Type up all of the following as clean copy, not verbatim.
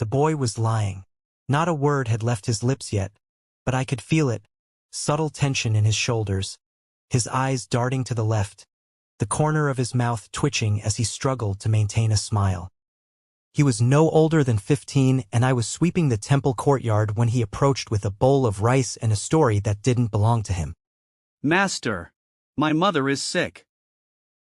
The boy was lying. Not a word had left his lips yet, but I could feel it, subtle tension in his shoulders, his eyes darting to the left, the corner of his mouth twitching as he struggled to maintain a smile. He was no older than 15, and I was sweeping the temple courtyard when he approached with a bowl of rice and a story that didn't belong to him. Master, my mother is sick.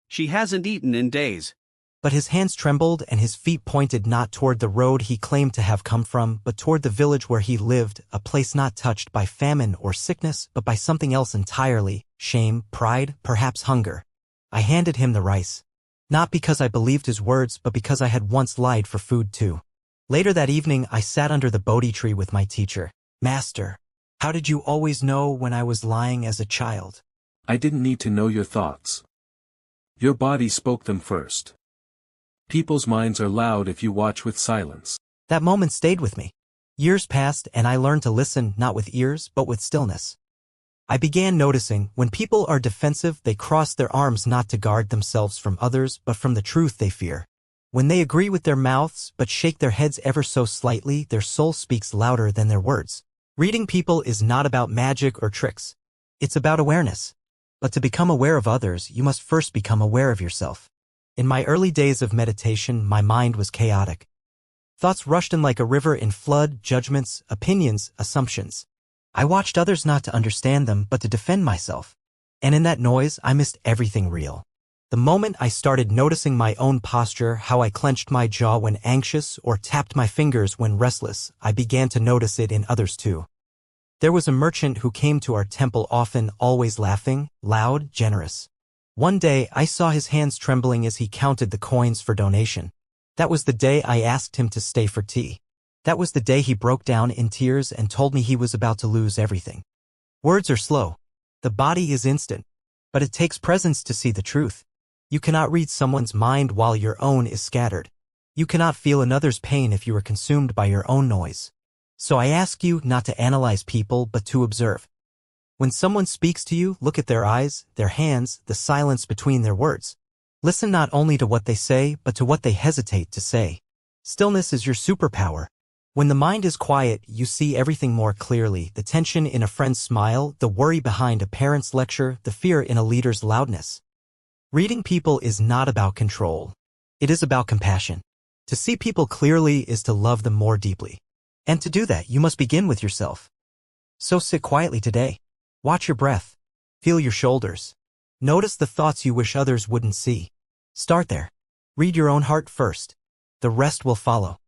She hasn't eaten in days. But his hands trembled and his feet pointed not toward the road he claimed to have come from, but toward the village where he lived, a place not touched by famine or sickness, but by something else entirely: shame, pride, perhaps hunger. I handed him the rice. Not because I believed his words, but because I had once lied for food too. Later that evening, I sat under the Bodhi tree with my teacher. Master, how did you always know when I was lying as a child? I didn't need to know your thoughts. Your body spoke them first. People's minds are loud if you watch with silence. That moment stayed with me. Years passed and I learned to listen not with ears but with stillness. I began noticing when people are defensive, they cross their arms not to guard themselves from others but from the truth they fear. When they agree with their mouths but shake their heads ever so slightly, their soul speaks louder than their words. Reading people is not about magic or tricks. It's about awareness. But to become aware of others, you must first become aware of yourself. In my early days of meditation, my mind was chaotic. Thoughts rushed in like a river in flood, judgments, opinions, assumptions. I watched others not to understand them, but to defend myself. And in that noise, I missed everything real. The moment I started noticing my own posture, how I clenched my jaw when anxious or tapped my fingers when restless, I began to notice it in others too. There was a merchant who came to our temple often, always laughing, loud, generous. One day, I saw his hands trembling as he counted the coins for donation. That was the day I asked him to stay for tea. That was the day he broke down in tears and told me he was about to lose everything. Words are slow. The body is instant. But it takes presence to see the truth. You cannot read someone's mind while your own is scattered. You cannot feel another's pain if you are consumed by your own noise. So I ask you not to analyze people but to observe. When someone speaks to you, look at their eyes, their hands, the silence between their words. Listen not only to what they say, but to what they hesitate to say. Stillness is your superpower. When the mind is quiet, you see everything more clearly: the tension in a friend's smile, the worry behind a parent's lecture, the fear in a leader's loudness. Reading people is not about control. It is about compassion. To see people clearly is to love them more deeply. And to do that, you must begin with yourself. So sit quietly today. Watch your breath. Feel your shoulders. Notice the thoughts you wish others wouldn't see. Start there. Read your own heart first. The rest will follow.